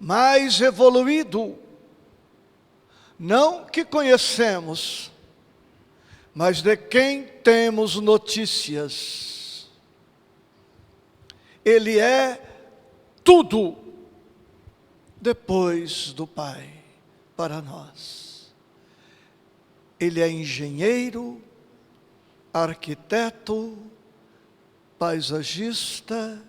mais evoluído, não que conhecemos, mas de quem temos notícias. Ele é tudo depois do Pai para nós. Ele é engenheiro, arquiteto, paisagista,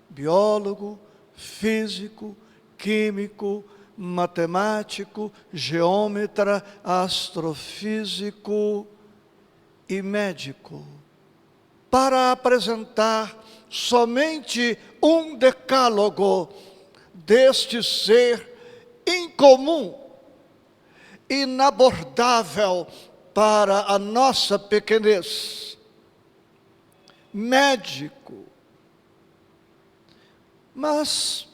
biólogo, físico, químico, matemático, geômetra, astrofísico e médico, para apresentar somente um decálogo deste ser incomum, inabordável para a nossa pequenez. Médico. Mas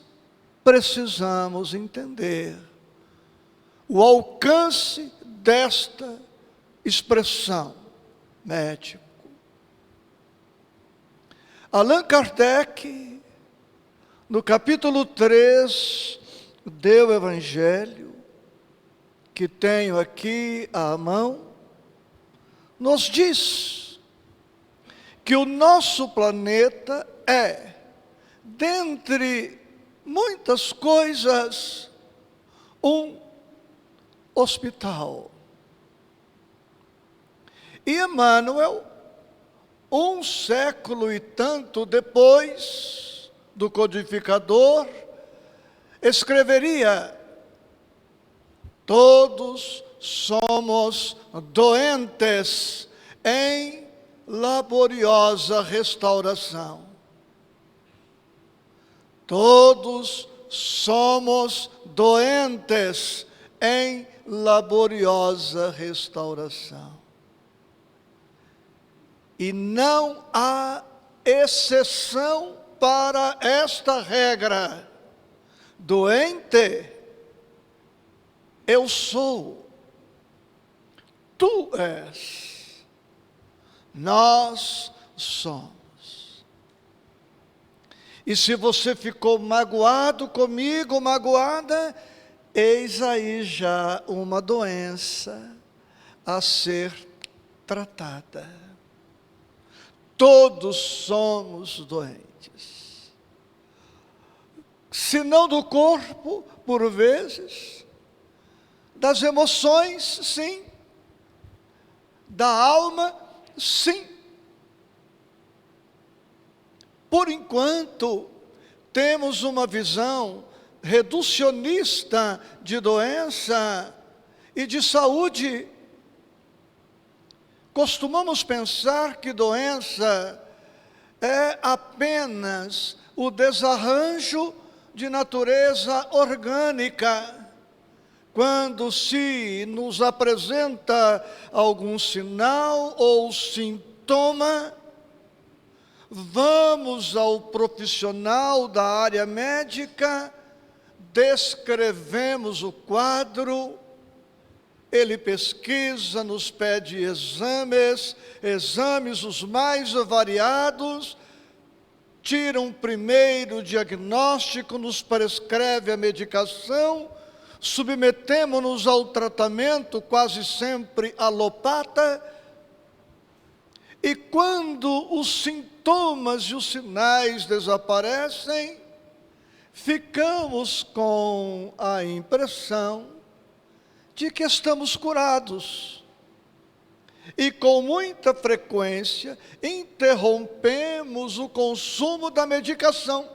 precisamos entender o alcance desta expressão, médico. Allan Kardec, no capítulo 3 do Evangelho, que tenho aqui à mão, nos diz que o nosso planeta é, dentre muitas coisas, um hospital. E Emmanuel, um século e tanto depois do codificador, escreveria: todos somos doentes em laboriosa restauração. Todos somos doentes em laboriosa restauração. E não há exceção para esta regra. Doente, eu sou. Tu és. Nós somos. E se você ficou magoado comigo, magoada, eis aí já uma doença a ser tratada. Todos somos doentes. Se não do corpo, por vezes, das emoções, sim, da alma, sim. Por enquanto, temos uma visão reducionista de doença e de saúde. Costumamos pensar que doença é apenas o desarranjo de natureza orgânica, quando se nos apresenta algum sinal ou sintoma, vamos ao profissional da área médica, descrevemos o quadro, ele pesquisa, nos pede exames os mais variados, tira um primeiro diagnóstico, nos prescreve a medicação, submetemo-nos ao tratamento, quase sempre alopata, e quando os sintomas e os sinais desaparecem, ficamos com a impressão de que estamos curados. E com muita frequência interrompemos o consumo da medicação,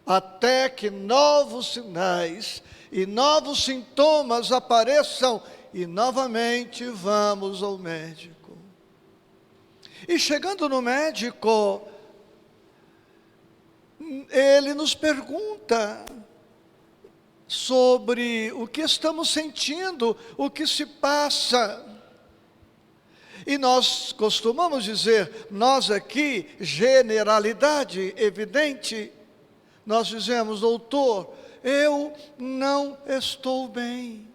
até que novos sinais e novos sintomas apareçam e novamente vamos ao médico. E chegando no médico, ele nos pergunta sobre o que estamos sentindo, o que se passa. E nós costumamos dizer, nós aqui, generalidade evidente, nós dizemos: doutor, eu não estou bem.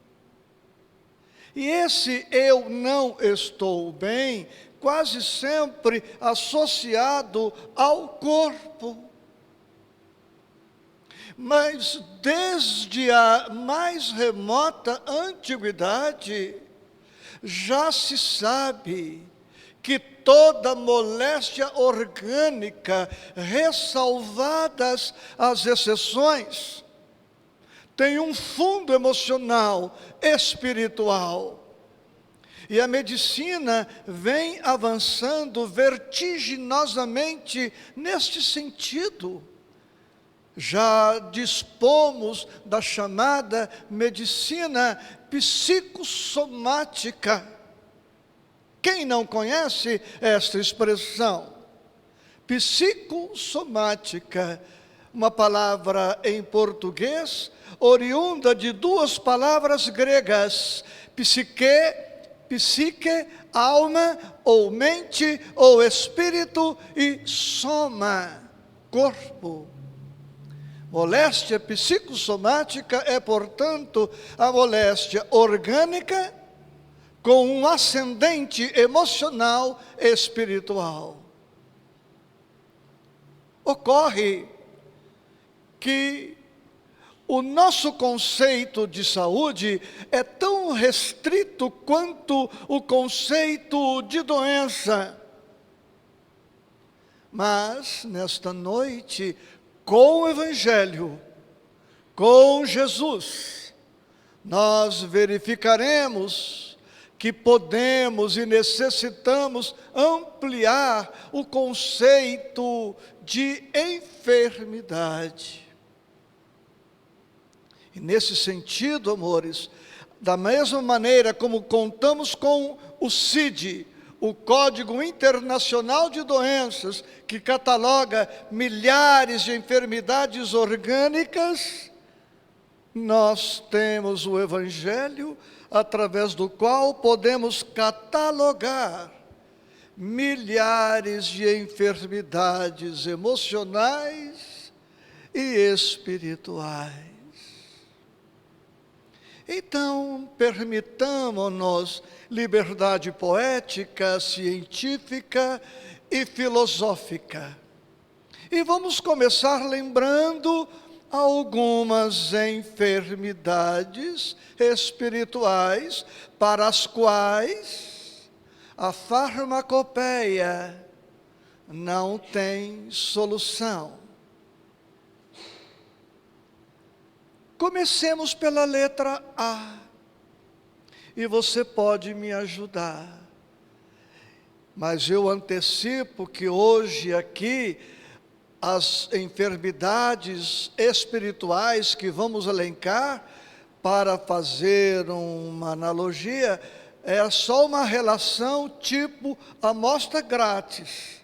E esse eu não estou bem, quase sempre associado ao corpo. Mas desde a mais remota antiguidade, já se sabe que toda moléstia orgânica, ressalvadas as exceções, tem um fundo emocional, espiritual. E a medicina vem avançando vertiginosamente neste sentido. Já dispomos da chamada medicina psicossomática. Quem não conhece esta expressão? Psicossomática, uma palavra em português, oriunda de duas palavras gregas, psique, alma, ou mente, ou espírito, e soma, corpo. Moléstia psicossomática é, portanto, a moléstia orgânica com um ascendente emocional e espiritual. Ocorre que o nosso conceito de saúde é tão restrito quanto o conceito de doença. Mas, nesta noite, com o Evangelho, com Jesus, nós verificaremos que podemos e necessitamos ampliar o conceito de enfermidade. E nesse sentido, amores, da mesma maneira como contamos com o CID, o Código Internacional de Doenças, que cataloga milhares de enfermidades orgânicas, nós temos o Evangelho, através do qual podemos catalogar milhares de enfermidades emocionais e espirituais. Então, permitamos-nos liberdade poética, científica e filosófica. E vamos começar lembrando algumas enfermidades espirituais para as quais a farmacopeia não tem solução. Comecemos pela letra A, e você pode me ajudar. Mas eu antecipo que hoje aqui, as enfermidades espirituais que vamos elencar, para fazer uma analogia, é só uma relação tipo amostra grátis,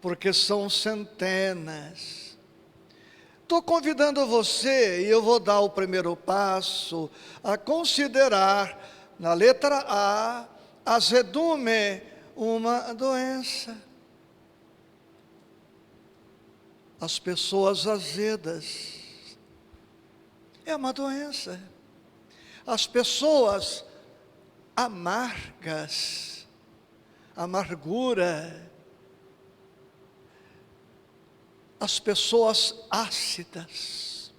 porque são centenas. Estou convidando você, e eu vou dar o primeiro passo, a considerar, na letra A, azedume, uma doença. As pessoas azedas é uma doença. As pessoas amargas, amargura. As pessoas ácidas.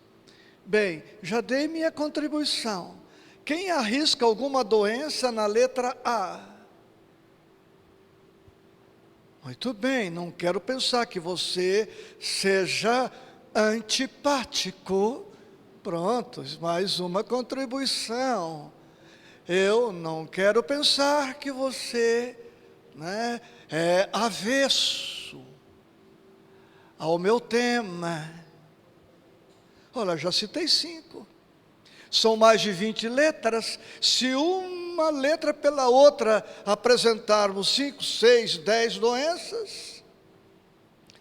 Bem, já dei minha contribuição. Quem arrisca alguma doença na letra A? Muito bem, não quero pensar que você seja antipático. Pronto, mais uma contribuição. Eu não quero pensar que você, é avesso ao meu tema. Olha, já citei 5. São mais de 20 letras. Se uma letra pela outra apresentarmos 5, 6, 10 doenças,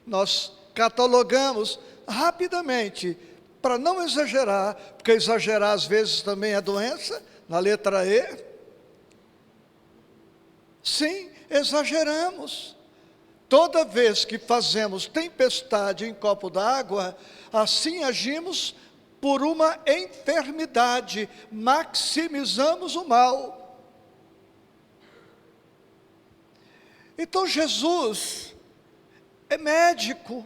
nós catalogamos rapidamente, para não exagerar, porque exagerar às vezes também é doença, na letra E. Sim, exageramos. Toda vez que fazemos tempestade em copo d'água, assim agimos por uma enfermidade, maximizamos o mal. Então Jesus é médico.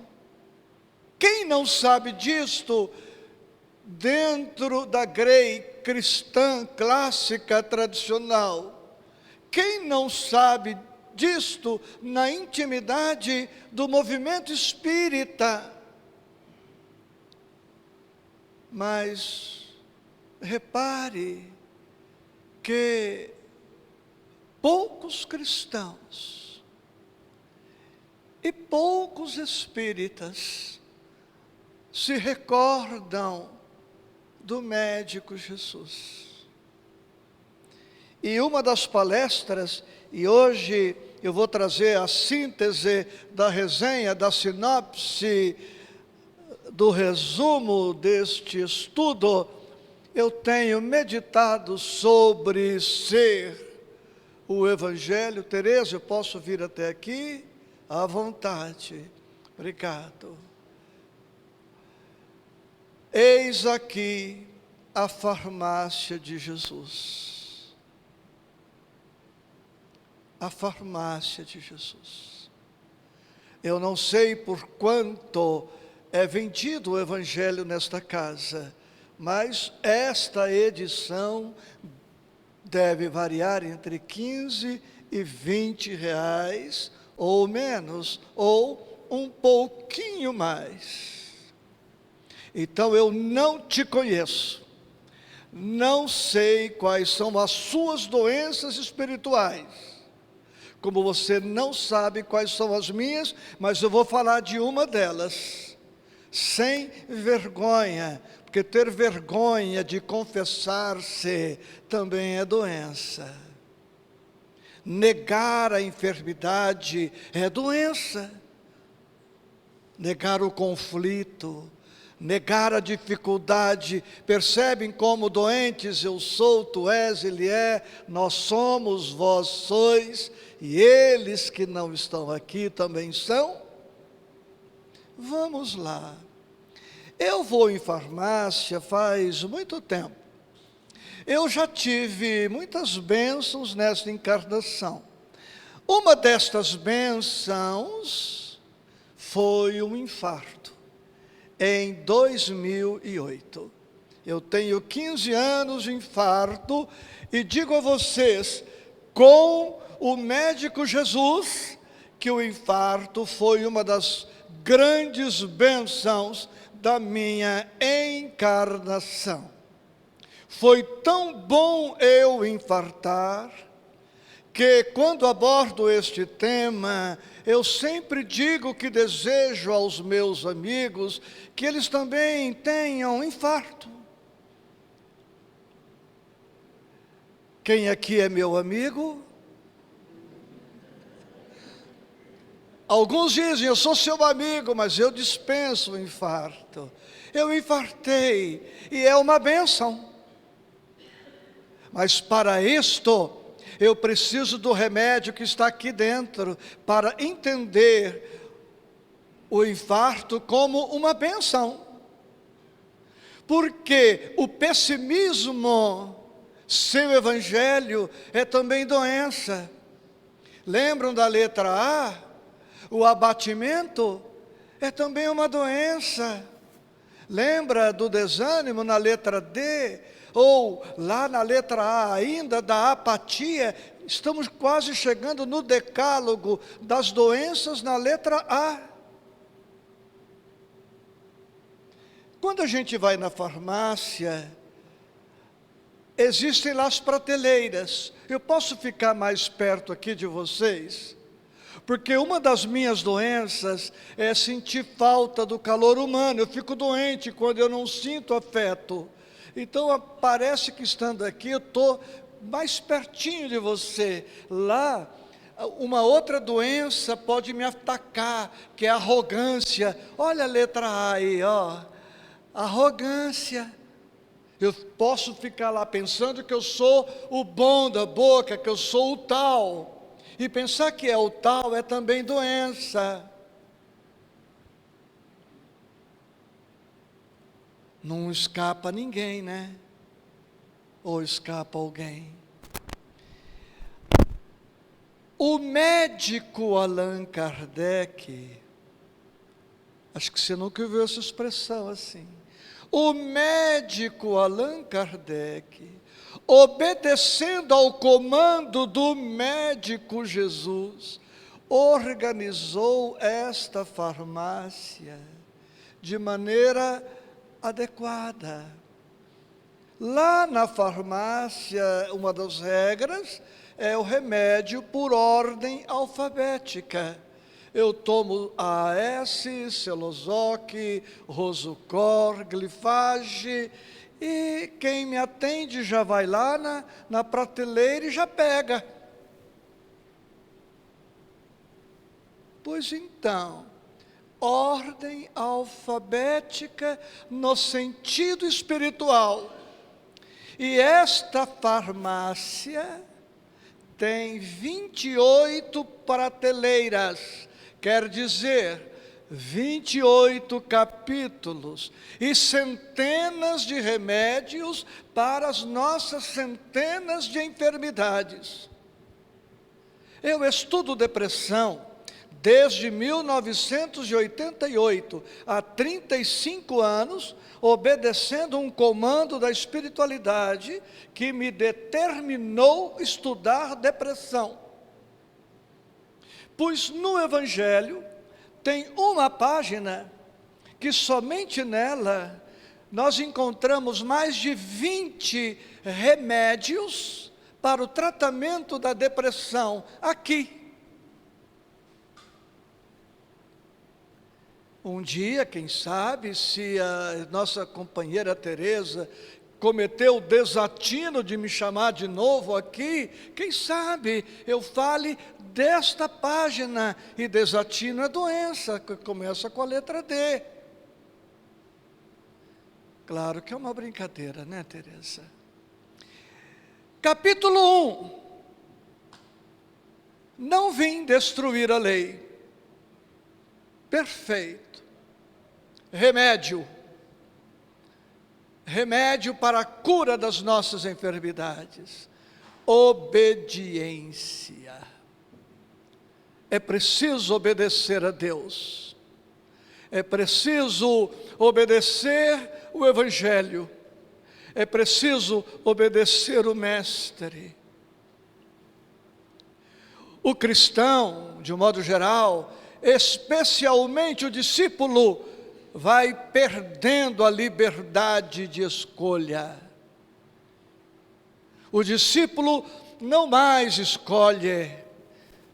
Quem não sabe disto dentro da grei cristã clássica tradicional. Quem não sabe disto na intimidade do movimento espírita? Mas repare que poucos cristãos e poucos espíritas se recordam do médico Jesus. E uma das palestras, e hoje eu vou trazer a síntese da resenha, da sinopse, do resumo deste estudo, eu tenho meditado sobre ser o Evangelho. Tereza, eu posso vir até aqui? À vontade. Obrigado. Eis aqui a farmácia de Jesus. A farmácia de Jesus. Eu não sei por quanto é vendido o Evangelho nesta casa, mas esta edição deve variar entre 15 e 20 reais, ou menos, ou um pouquinho mais. Então eu não te conheço, não sei quais são as suas doenças espirituais, como você não sabe quais são as minhas, mas eu vou falar de uma delas, sem vergonha, porque ter vergonha de confessar-se também é doença. Negar a enfermidade é doença. Negar o conflito, negar a dificuldade. Percebem como doentes eu sou, tu és, ele é, nós somos, vós sois, e eles que não estão aqui também são? Vamos lá. Eu vou em farmácia faz muito tempo. Eu já tive muitas bênçãos nesta encarnação. Uma destas bênçãos foi um infarto, em 2008. Eu tenho 15 anos de infarto e digo a vocês, com o médico Jesus, que o infarto foi uma das grandes bênçãos da minha encarnação. Foi tão bom eu infartar, que quando abordo este tema, eu sempre digo que desejo aos meus amigos que eles também tenham infarto. Quem aqui é meu amigo? Alguns dizem, eu sou seu amigo, mas eu dispenso o infarto. Eu infartei e é uma bênção. Mas para isto, eu preciso do remédio que está aqui dentro, para entender o infarto como uma bênção. Porque o pessimismo, seu evangelho, é também doença. Lembram da letra A? O abatimento é também uma doença. Lembra do desânimo na letra D? Ou lá na letra A ainda, da apatia? Estamos quase chegando no decálogo das doenças na letra A. Quando a gente vai na farmácia, existem lá as prateleiras. Eu posso ficar mais perto aqui de vocês? Porque uma das minhas doenças é sentir falta do calor humano. Eu fico doente quando eu não sinto afeto. Então parece que estando aqui eu estou mais pertinho de você. Lá, uma outra doença pode me atacar, que é a arrogância. Olha a letra A aí, ó. Arrogância. Eu posso ficar lá pensando que eu sou o bom da boca, que eu sou o tal. E pensar que é o tal é também doença. Não escapa ninguém, né? Ou escapa alguém? O médico Allan Kardec, acho que você nunca ouviu essa expressão assim. O médico Allan Kardec, obedecendo ao comando do médico Jesus, organizou esta farmácia de maneira adequada. Lá na farmácia, uma das regras é o remédio por ordem alfabética. Eu tomo AS, Celozoc, Rosocor, Glifage, e quem me atende já vai lá na prateleira e já pega. Pois então, ordem alfabética no sentido espiritual. E esta farmácia tem 28 prateleiras, quer dizer, 28 capítulos e centenas de remédios para as nossas centenas de enfermidades. Eu estudo depressão desde 1988, há 35 anos, obedecendo um comando da espiritualidade que me determinou estudar depressão. Pois no Evangelho tem uma página que somente nela nós encontramos mais de 20 remédios para o tratamento da depressão aqui. Um dia, quem sabe, se a nossa companheira Teresa cometeu o desatino de me chamar de novo aqui, quem sabe eu fale desta página, e desatino é doença, que começa com a letra D. Claro que é uma brincadeira, né, Teresa? Capítulo 1. Não vim destruir a lei. Perfeito. Remédio para a cura das nossas enfermidades. Obediência. É preciso obedecer a Deus. É preciso obedecer o Evangelho. É preciso obedecer o Mestre. O cristão, de um modo geral, especialmente o discípulo, vai perdendo a liberdade de escolha. O discípulo não mais escolhe.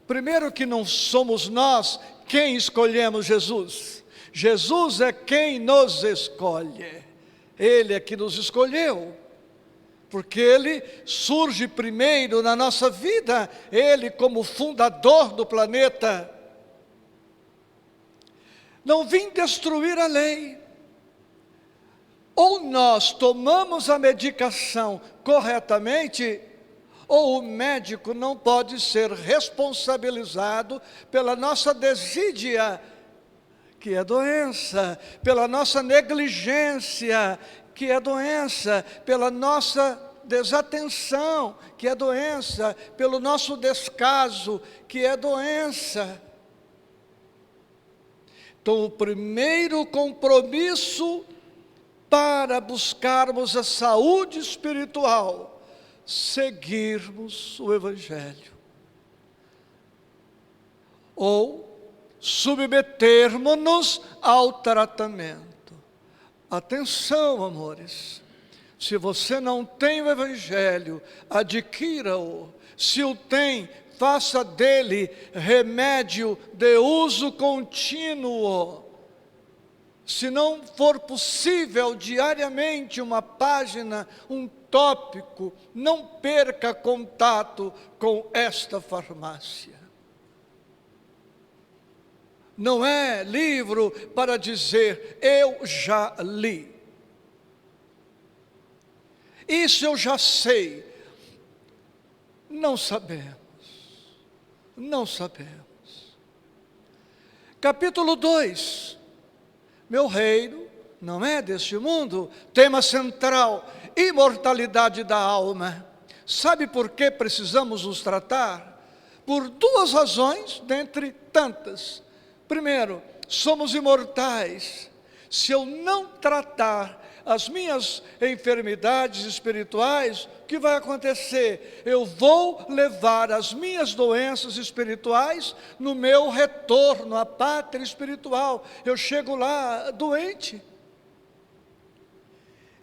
Primeiro que não somos nós quem escolhemos Jesus. Jesus é quem nos escolhe. Ele é que nos escolheu. Porque Ele surge primeiro na nossa vida. Ele como fundador do planeta. Não vim destruir a lei. Ou nós tomamos a medicação corretamente, ou o médico não pode ser responsabilizado pela nossa desídia, que é doença, pela nossa negligência, que é doença, pela nossa desatenção, que é doença, pelo nosso descaso, que é doença. Então, o primeiro compromisso para buscarmos a saúde espiritual, seguirmos o Evangelho. Ou submetermos-nos ao tratamento. Atenção, amores, se você não tem o Evangelho, adquira-o. Se o tem, faça dele remédio de uso contínuo. Se não for possível diariamente uma página, um tópico, não perca contato com esta farmácia. Não é livro para dizer, eu já li. Isso eu já sei. Não sabemos. Não sabemos. Capítulo 2. Meu reino não é deste mundo. Tema central, imortalidade da alma. Sabe por que precisamos nos tratar? Por duas razões, dentre tantas. Primeiro, somos imortais. Se eu não tratar as minhas enfermidades espirituais, o que vai acontecer? Eu vou levar as minhas doenças espirituais no meu retorno à pátria espiritual. Eu chego lá doente.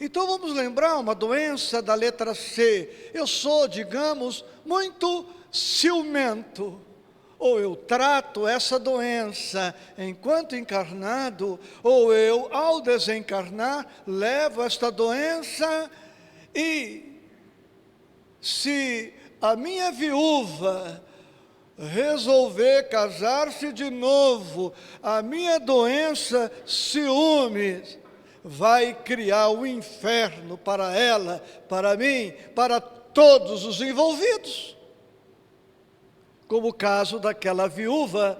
Então vamos lembrar uma doença da letra C. Eu sou, digamos, muito ciumento. Ou eu trato essa doença enquanto encarnado, ou eu, ao desencarnar, levo esta doença e, se a minha viúva resolver casar-se de novo, a minha doença, ciúmes, vai criar o inferno para ela, para mim, para todos os envolvidos. Como o caso daquela viúva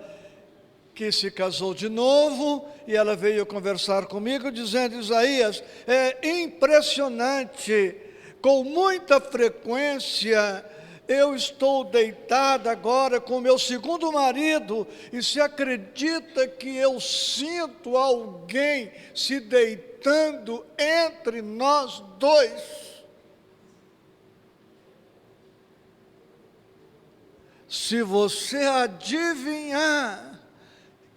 que se casou de novo, e ela veio conversar comigo, dizendo: Isaías, é impressionante, com muita frequência, eu estou deitada agora com meu segundo marido, e se acredita que eu sinto alguém se deitando entre nós dois? Se você adivinhar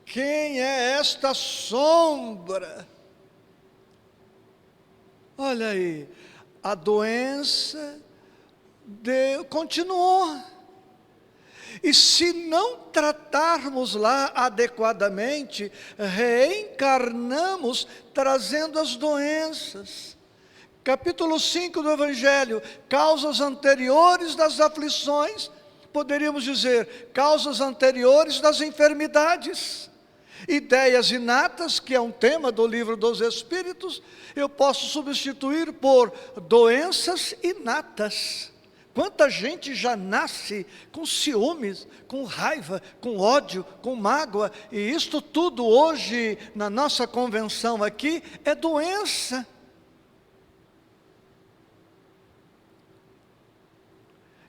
quem é esta sombra, olha aí, a doença continuou. E se não tratarmos lá adequadamente, reencarnamos trazendo as doenças. Capítulo 5 do Evangelho, causas anteriores das aflições, poderíamos dizer, causas anteriores das enfermidades. Ideias inatas, que é um tema do livro dos Espíritos, eu posso substituir por doenças inatas. Quanta gente já nasce com ciúmes, com raiva, com ódio, com mágoa, e isto tudo hoje, na nossa convenção aqui, é doença.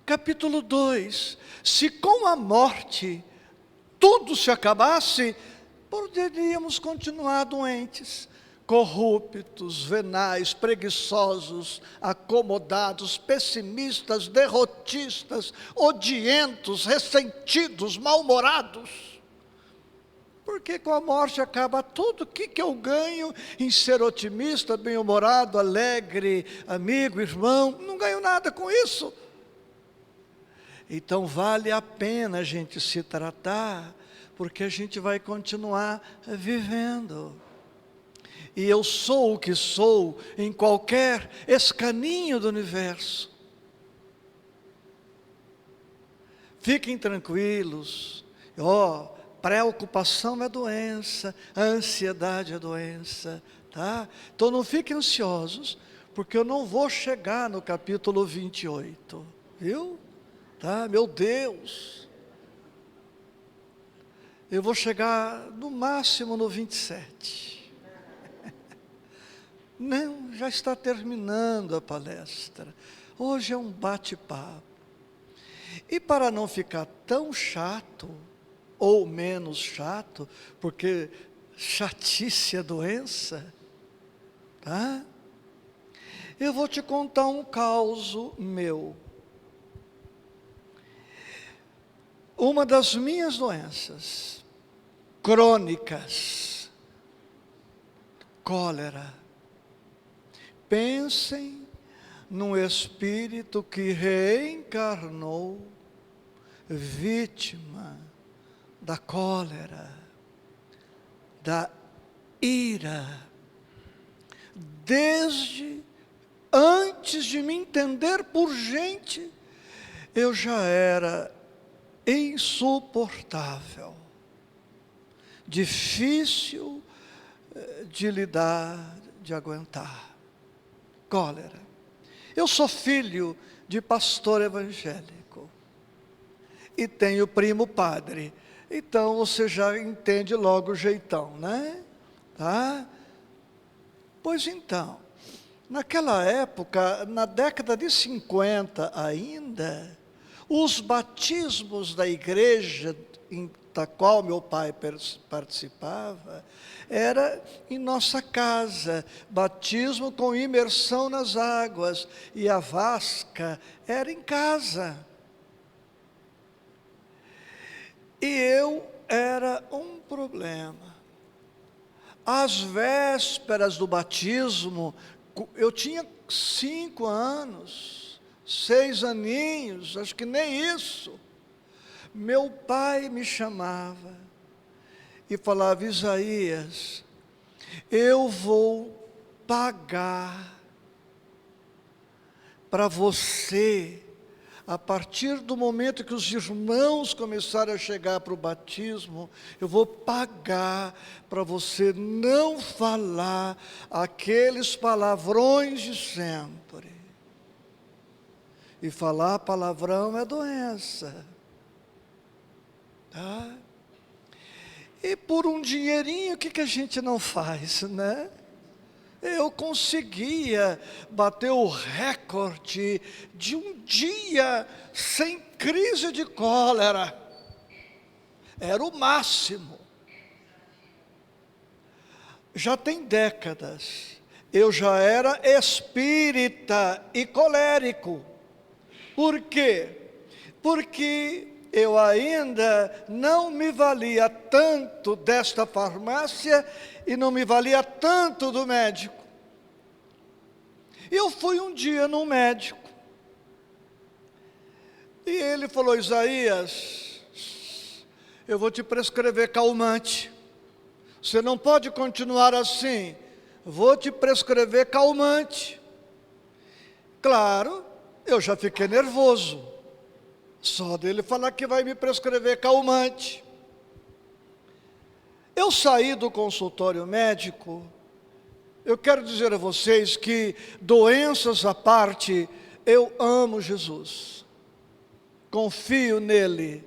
Capítulo 2, se com a morte tudo se acabasse, poderíamos continuar doentes, corruptos, venais, preguiçosos, acomodados, pessimistas, derrotistas, odientos, ressentidos, mal-humorados. Porque com a morte acaba tudo. O que eu ganho em ser otimista, bem-humorado, alegre, amigo, irmão? Não ganho nada com isso. Então vale a pena a gente se tratar, porque a gente vai continuar vivendo. E eu sou o que sou em qualquer escaninho do universo. Fiquem tranquilos. Preocupação é doença, ansiedade é doença, tá? Então não fiquem ansiosos, porque eu não vou chegar no capítulo 28, viu? Tá? Meu Deus, eu vou chegar no máximo no 27. Não, já está terminando a palestra. Hoje é um bate-papo. E para não ficar tão chato, ou menos chato, porque chatice é doença, tá? Eu vou te contar um caso meu. Uma das minhas doenças crônicas, cólera. Pensem num espírito que reencarnou vítima da cólera, da ira, desde antes de me entender por gente, eu já era insuportável, difícil de lidar, de aguentar. Cólera. Eu sou filho de pastor evangélico e tenho primo padre, então você já entende logo o jeitão, né? Tá? Pois então, naquela época, na década de 50 ainda, os batismos da igreja da qual meu pai participava, era em nossa casa, batismo com imersão nas águas, e a vasca era em casa. E eu era um problema. Às vésperas do batismo, eu tinha 5 anos, 6 aninhos, acho que nem isso. Meu pai me chamava e falava: Isaías, eu vou pagar para você, a partir do momento que os irmãos começarem a chegar para o batismo, eu vou pagar para você não falar aqueles palavrões de sempre. E falar palavrão é doença. Tá? E por um dinheirinho, o que a gente não faz, né? Eu conseguia bater o recorde de um dia sem crise de cólera. Era o máximo. Já tem décadas. Eu já era espírita e colérico. Por quê? Porque eu ainda não me valia tanto desta farmácia e não me valia tanto do médico. Eu fui um dia num médico e ele falou: Isaías, eu vou te prescrever calmante. Você não pode continuar assim. Vou te prescrever calmante. Claro, eu já fiquei nervoso. Só dele falar que vai me prescrever calmante. Eu saí do consultório médico. Eu quero dizer a vocês que, doenças à parte, eu amo Jesus. Confio nele.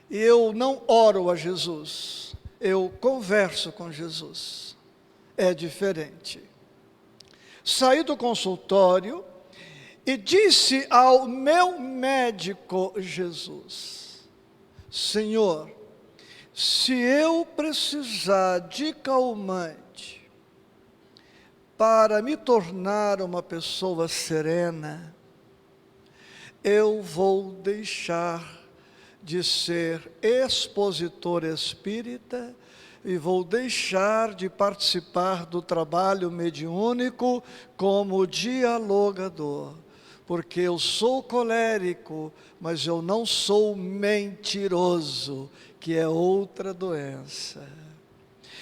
E eu não oro a Jesus. Eu converso com Jesus. É diferente. Saí do consultório e disse ao meu médico Jesus: Senhor, se eu precisar de calmante para me tornar uma pessoa serena, eu vou deixar de ser expositor espírita e vou deixar de participar do trabalho mediúnico como dialogador, porque eu sou colérico, mas eu não sou mentiroso, que é outra doença.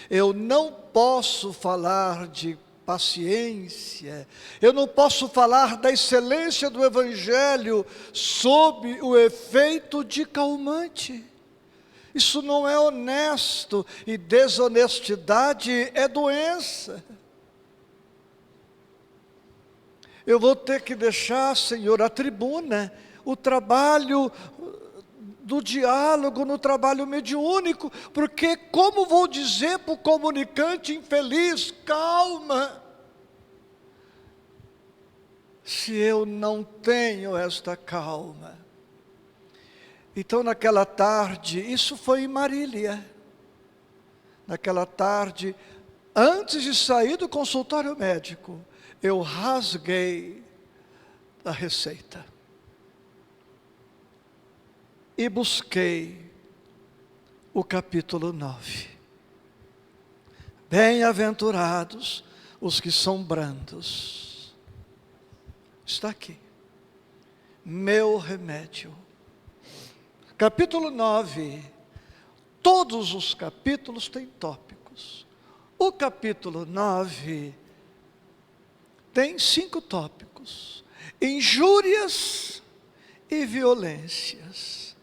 Eu não posso falar de paciência, eu não posso falar da excelência do Evangelho sob o efeito de calmante. Isso não é honesto, e desonestidade é doença. Eu vou ter que deixar, Senhor, a tribuna, o trabalho do diálogo no trabalho mediúnico, porque como vou dizer para o comunicante infeliz, calma, se eu não tenho esta calma? Então naquela tarde, isso foi em Marília, naquela tarde, antes de sair do consultório médico, eu rasguei a receita e busquei o capítulo 9. Bem-aventurados os que são brandos. Está aqui. Meu remédio. Capítulo 9. Todos os capítulos têm tópicos. O capítulo 9 tem 5 tópicos: injúrias e violências,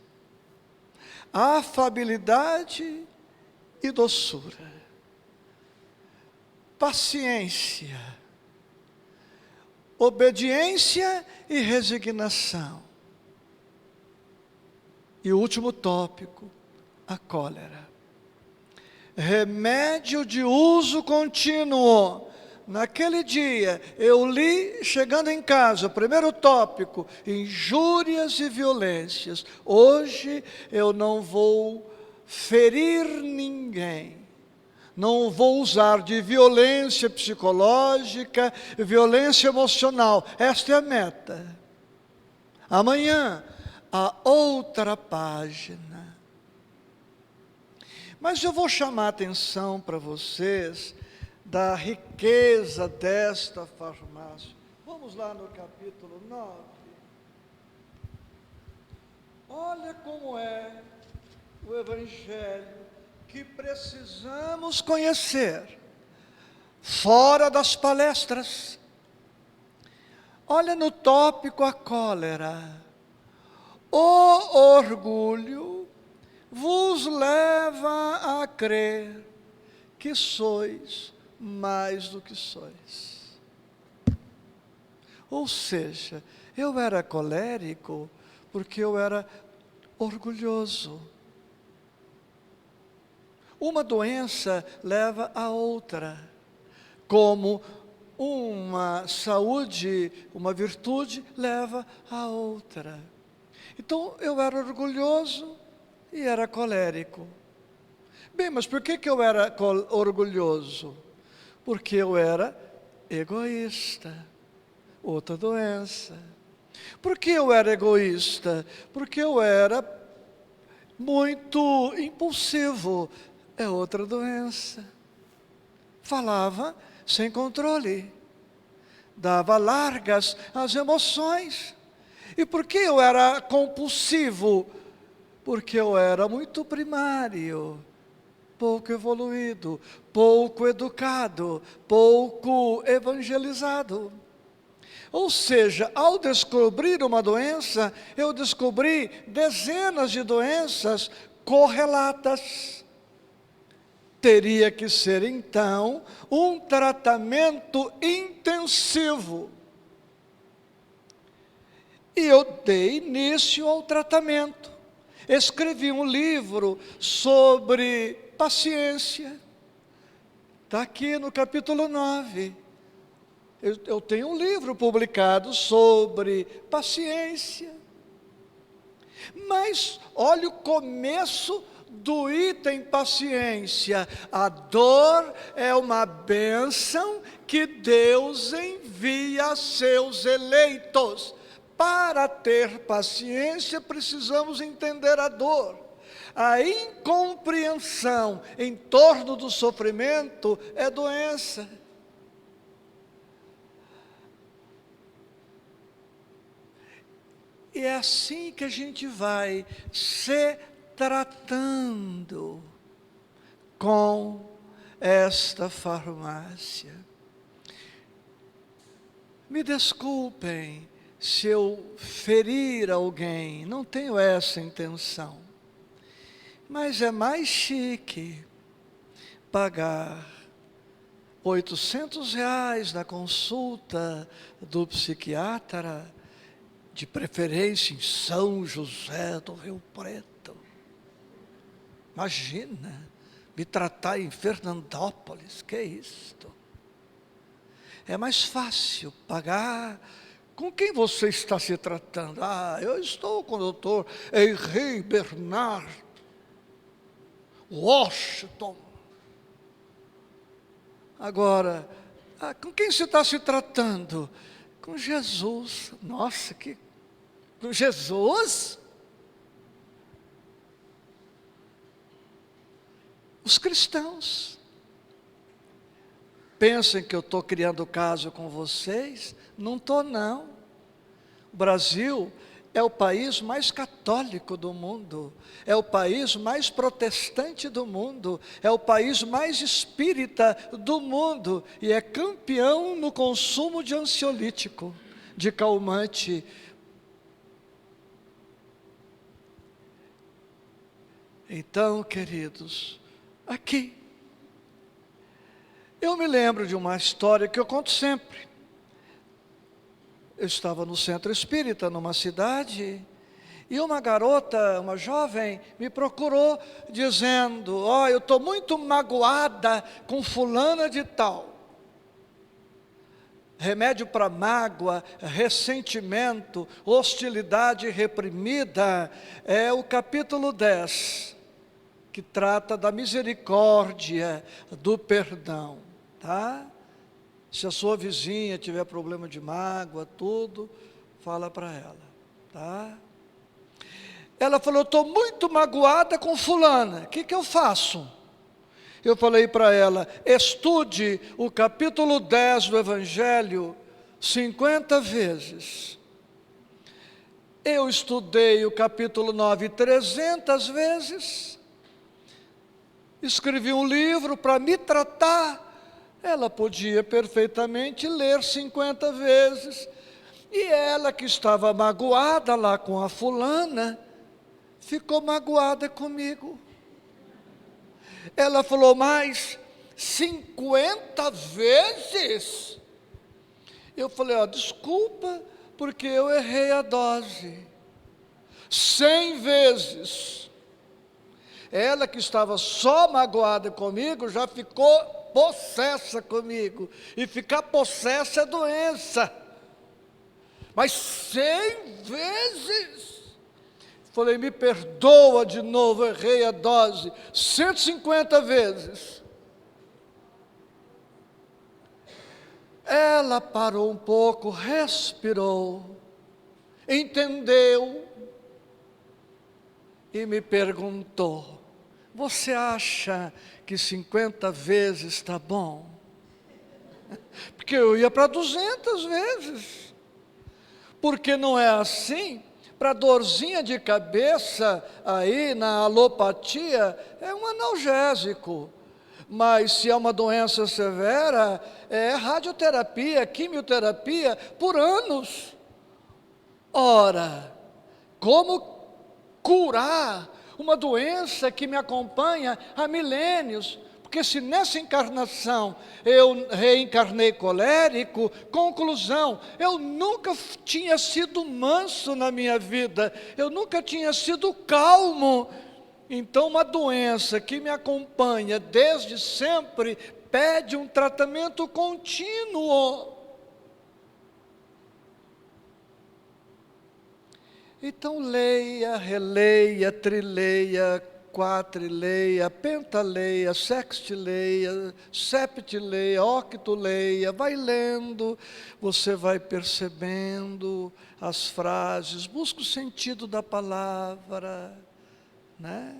afabilidade e doçura, paciência, obediência e resignação. E o último tópico, a cólera. Remédio de uso contínuo. Naquele dia, eu li, chegando em casa, o primeiro tópico, injúrias e violências. Hoje, eu não vou ferir ninguém. Não vou usar de violência psicológica, violência emocional. Esta é a meta. Amanhã, a outra página. Mas eu vou chamar a atenção para vocês da riqueza desta farmácia. Vamos lá no capítulo 9. Olha como é o Evangelho que precisamos conhecer, fora das palestras. Olha no tópico a cólera. O orgulho vos leva a crer que sois mais do que sois. Ou seja, eu era colérico porque eu era orgulhoso. Uma doença leva a outra, como uma saúde, uma virtude leva a outra. Então eu era orgulhoso e era colérico. Bem, mas por que eu era orgulhoso? Porque eu era egoísta, outra doença. Por que eu era egoísta? Porque eu era muito impulsivo, é outra doença. Falava sem controle, dava largas às emoções. E por que eu era compulsivo? Porque eu era muito primário, pouco evoluído, pouco educado, pouco evangelizado. Ou seja, ao descobrir uma doença, eu descobri dezenas de doenças correlatas. Teria que ser, então, um tratamento intensivo. E eu dei início ao tratamento. Escrevi um livro sobre paciência. Está aqui no capítulo 9. Eu tenho um livro publicado sobre paciência. Mas olha o começo do item paciência. A dor é uma bênção que Deus envia a seus eleitos. Para ter paciência, precisamos entender a dor. A incompreensão em torno do sofrimento é doença. E é assim que a gente vai se tratando com esta farmácia. Me desculpem se eu ferir alguém, não tenho essa intenção. Mas é mais chique pagar R$800 na consulta do psiquiatra, de preferência em São José do Rio Preto. Imagina, me tratar em Fernandópolis, que é isto? É mais fácil pagar. Com quem você está se tratando? Eu estou com o doutor Henri Bernard Washington. Agora, com quem você está se tratando? Com Jesus. Nossa, com Jesus? Os cristãos pensem que eu estou criando caso com vocês? Não estou, não. O Brasil é o país mais católico do mundo, é o país mais protestante do mundo, é o país mais espírita do mundo, e é campeão no consumo de ansiolítico, de calmante. Então, queridos, aqui, eu me lembro de uma história que eu conto sempre. Eu estava no centro espírita, numa cidade, e uma garota, uma jovem, me procurou dizendo: eu estou muito magoada com fulana de tal. Remédio para mágoa, ressentimento, hostilidade reprimida, é o capítulo 10, que trata da misericórdia, do perdão, tá? Se a sua vizinha tiver problema de mágoa, tudo, fala para ela, tá? Ela falou, estou muito magoada com fulana, o que eu faço? Eu falei para ela, estude o capítulo 10 do Evangelho 50 vezes. Eu estudei o capítulo 9 300 vezes. Escrevi um livro para me tratar. Ela podia perfeitamente ler 50 vezes. E ela, que estava magoada lá com a fulana, ficou magoada comigo. Ela falou, mas 50 vezes? Eu falei, desculpa, porque eu errei a dose. 100 vezes. Ela, que estava só magoada comigo, já ficou possessa comigo. E ficar possessa é doença. Mas 100 vezes? Falei, me perdoa de novo, errei a dose. 150 vezes. Ela parou um pouco, respirou, entendeu e me perguntou, você acha que 50 vezes está bom? Porque eu ia para 200 vezes. Porque não é assim? Para dorzinha de cabeça, aí na alopatia, é um analgésico. Mas se é uma doença severa, é radioterapia, quimioterapia, por anos. Ora, como curar uma doença que me acompanha há milênios? Porque se nessa encarnação eu reencarnei colérico, conclusão, eu nunca tinha sido manso na minha vida, eu nunca tinha sido calmo. Então uma doença que me acompanha desde sempre pede um tratamento contínuo. Então leia, releia, trileia, quatrileia, pentaleia, sextileia, septileia, octoleia, vai lendo, você vai percebendo as frases, busca o sentido da palavra, né?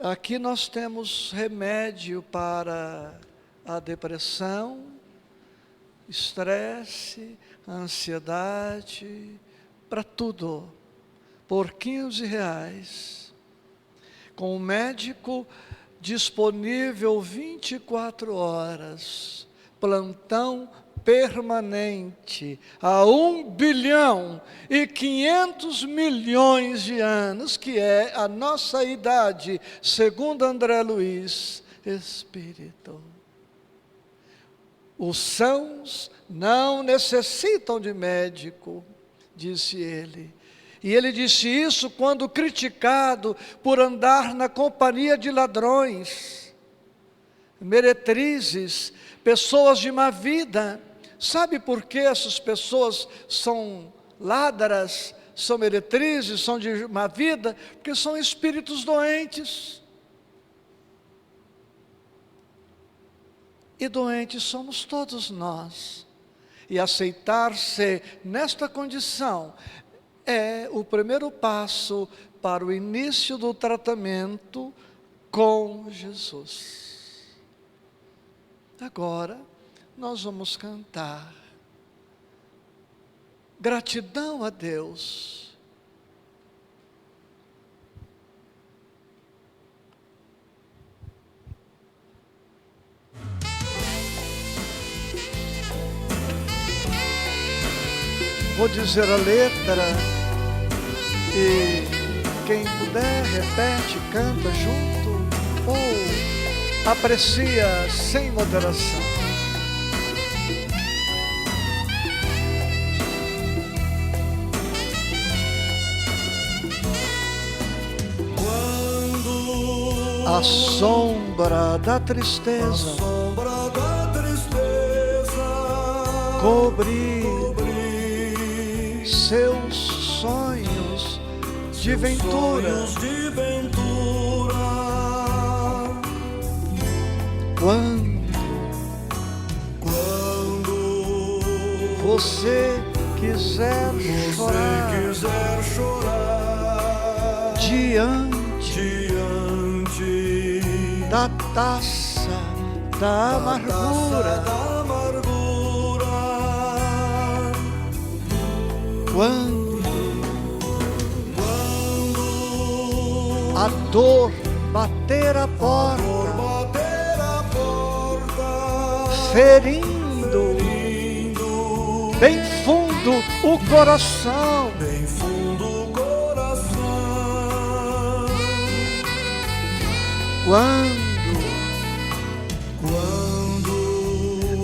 Aqui nós temos remédio para a depressão, estresse, ansiedade, para tudo, por R$15, com o médico disponível 24 horas, plantão permanente, há 1.500.000.000 de anos, que é a nossa idade, segundo André Luiz, espírito. Os sãos não necessitam de médico, disse ele. E ele disse isso quando criticado por andar na companhia de ladrões, meretrizes, pessoas de má vida. Sabe por que essas pessoas são ladras, são meretrizes, são de má vida? Porque são espíritos doentes. E doentes somos todos nós. E aceitar-se nesta condição é o primeiro passo para o início do tratamento com Jesus. Agora, nós vamos cantar gratidão a Deus. Vou dizer a letra e quem puder repete, canta junto ou aprecia sem moderação. A sombra da tristeza, cobrir seus sonhos, de ventura. sonhos de ventura. Quando você quiser chorar diante da taça da amargura, quando a dor bater a porta, ferindo bem fundo o coração, quando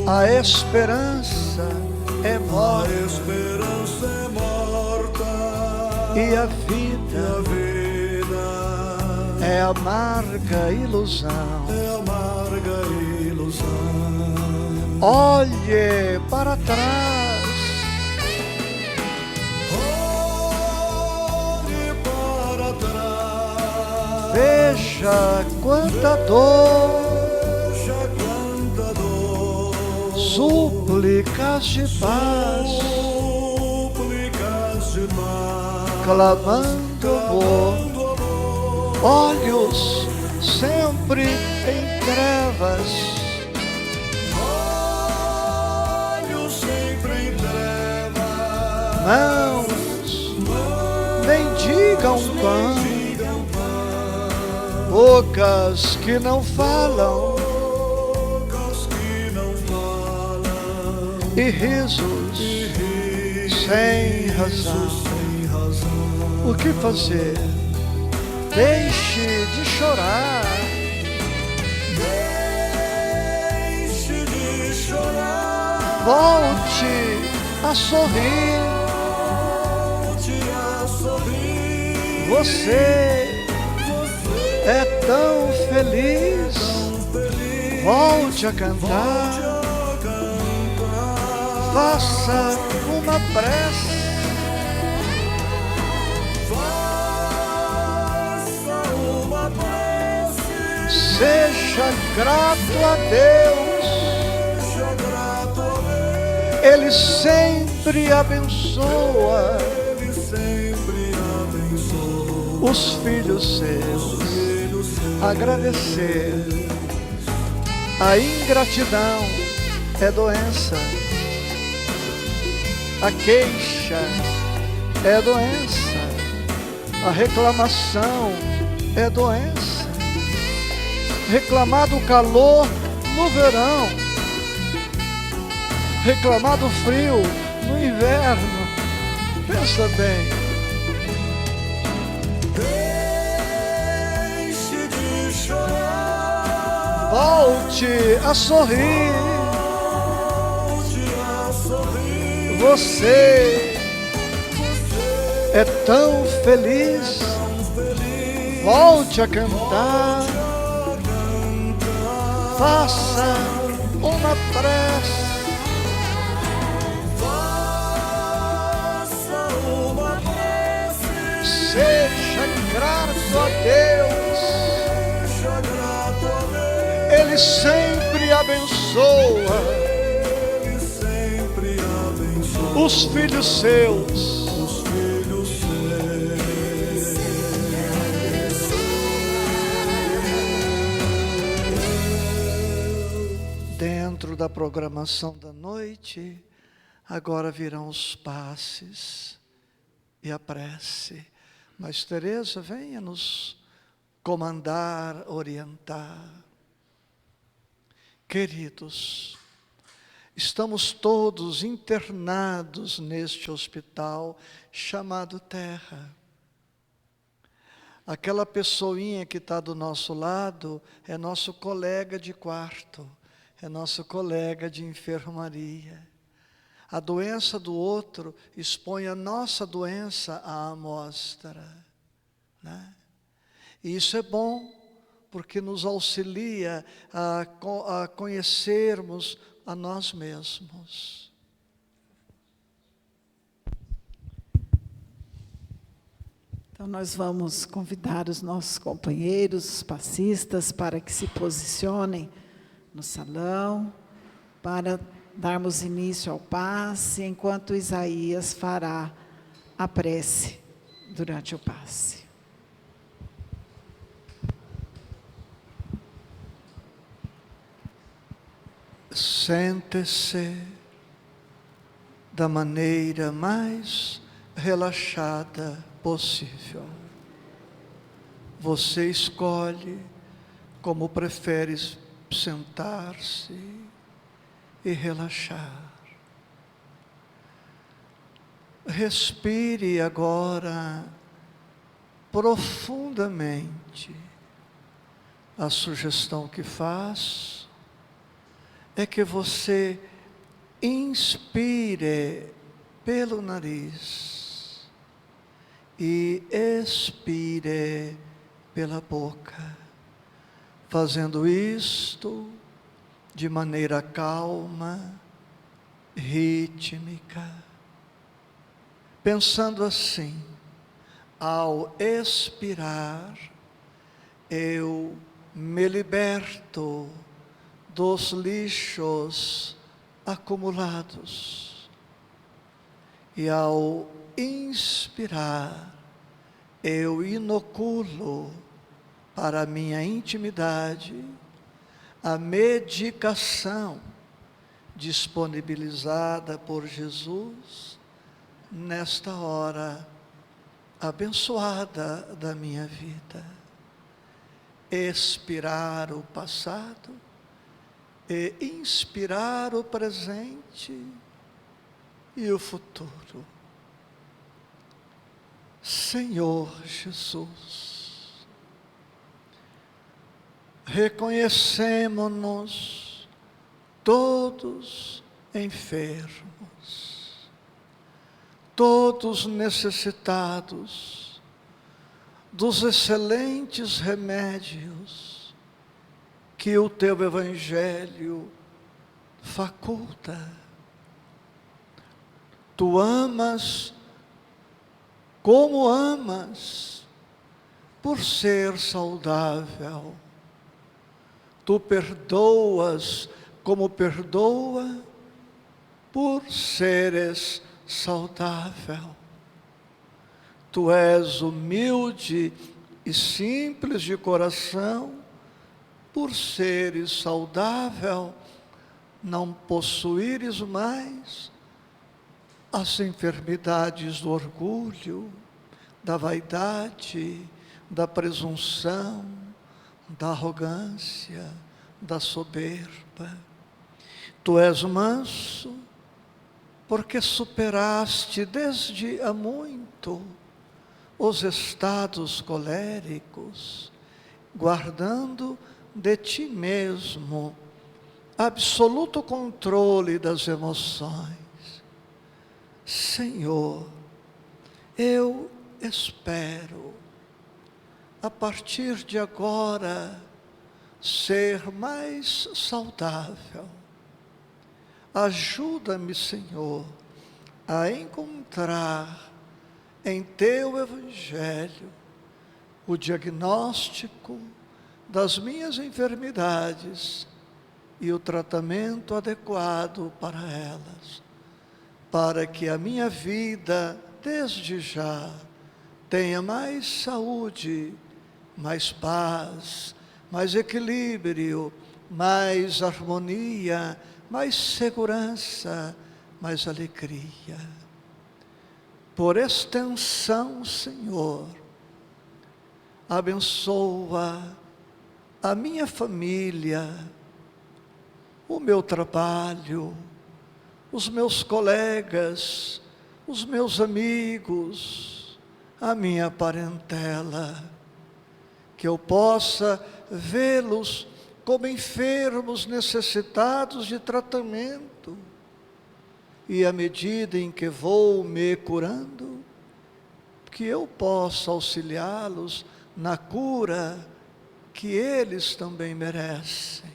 a esperança é morta e a vida é amarga ilusão. Olhe para trás, veja quanta dor, súplicas de paz, clamando amor, olhos sempre em trevas, mãos mendigam pão, bocas que não falam e risos sem razão. O que fazer? Deixe de chorar. Volte a sorrir. Você é tão feliz. Volte a cantar. Faça uma prece. Seja grato a Deus. Ele sempre abençoa os filhos seus. Agradecer. A ingratidão é doença. A queixa é doença. A reclamação é doença. Reclamar do calor no verão, reclamar do frio no inverno. Pensa bem. Deixe de chorar. Volte a sorrir. Você é tão feliz. Volte a cantar. Faça uma prece. Seja grato a Deus. Ele sempre abençoa os filhos seus. Dentro da programação da noite, agora virão os passes e a prece. Mas Teresa, venha nos comandar, orientar. Queridos, estamos todos internados neste hospital chamado Terra. Aquela pessoinha que está do nosso lado é nosso colega de quarto, é nosso colega de enfermaria. A doença do outro expõe a nossa doença à amostra, né? E isso é bom, porque nos auxilia a conhecermos a nós mesmos. Então, nós vamos convidar os nossos companheiros, os passistas, para que se posicionem no salão, para darmos início ao passe, enquanto Isaías fará a prece durante o passe. Sente-se da maneira mais relaxada possível. Você escolhe como preferes sentar-se e relaxar. Respire agora profundamente. A sugestão que faço é que você inspire pelo nariz e expire pela boca, fazendo isto de maneira calma, rítmica, pensando assim: ao expirar, eu me liberto dos lixos acumulados, e ao inspirar, eu inoculo para a minha intimidade a medicação disponibilizada por Jesus nesta hora abençoada da minha vida. Expirar o passado e inspirar o presente e o futuro. Senhor Jesus, reconhecemo-nos todos enfermos, todos necessitados dos excelentes remédios que o Teu Evangelho faculta. Tu amas como amas, por ser saudável. Tu perdoas como perdoa, por seres saudável. Tu és humilde e simples de coração, por seres saudável, não possuíres mais as enfermidades do orgulho, da vaidade, da presunção, da arrogância, da soberba. Tu és manso, porque superaste desde há muito os estados coléricos, guardando de ti mesmo absoluto controle das emoções. Senhor, eu espero, a partir de agora, ser mais saudável. Ajuda-me, Senhor, a encontrar em Teu Evangelho o diagnóstico das minhas enfermidades e o tratamento adequado para elas, para que a minha vida, desde já, tenha mais saúde, mais paz, mais equilíbrio, mais harmonia, mais segurança, mais alegria. Por extensão, Senhor, abençoa a minha família, o meu trabalho, os meus colegas, os meus amigos, a minha parentela, que eu possa vê-los como enfermos necessitados de tratamento, e à medida em que vou me curando, que eu possa auxiliá-los na cura que eles também merecem.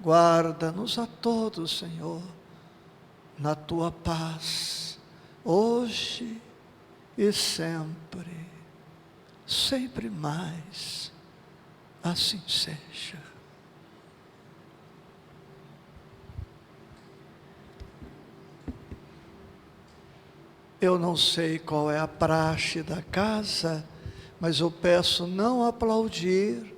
Guarda-nos a todos, Senhor, na Tua paz, hoje e sempre. sempre mais. Assim seja. Eu não sei qual é a praxe da casa, mas eu peço não aplaudir,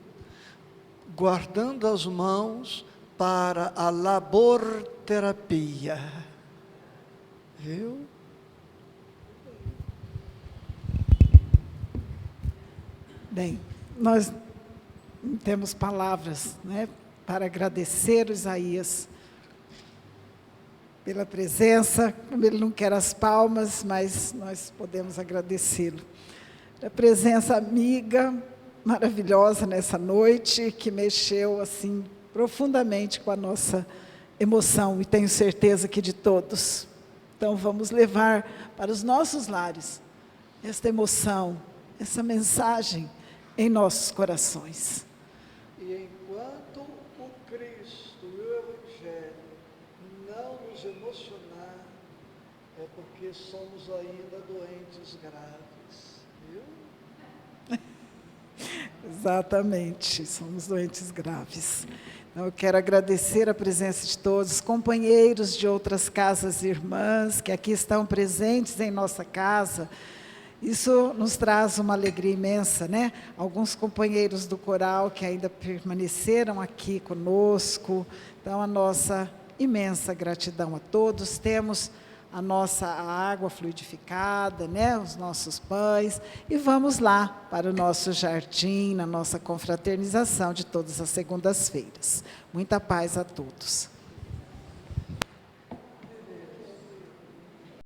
guardando as mãos para a laborterapia. Viu? Bem, nós não temos palavras, né, para agradecer o Isaías pela presença, como ele não quer as palmas, mas nós podemos agradecê-lo. A presença amiga, maravilhosa nessa noite, que mexeu assim profundamente com a nossa emoção, e tenho certeza que de todos. Então vamos levar para os nossos lares esta emoção, essa mensagem em nossos corações. E enquanto o Cristo e o Evangelho não nos emocionar, é porque somos ainda doentes graves, viu? Exatamente, somos doentes graves. Então, eu quero agradecer a presença de todos, companheiros de outras casas irmãs, que aqui estão presentes em nossa casa. Isso nos traz uma alegria imensa, né? Alguns companheiros do coral que ainda permaneceram aqui conosco. Então, a nossa imensa gratidão a todos. Temos a nossa água fluidificada, né? Os nossos pães. E vamos lá para o nosso jardim, na nossa confraternização de todas as segundas-feiras. Muita paz a todos.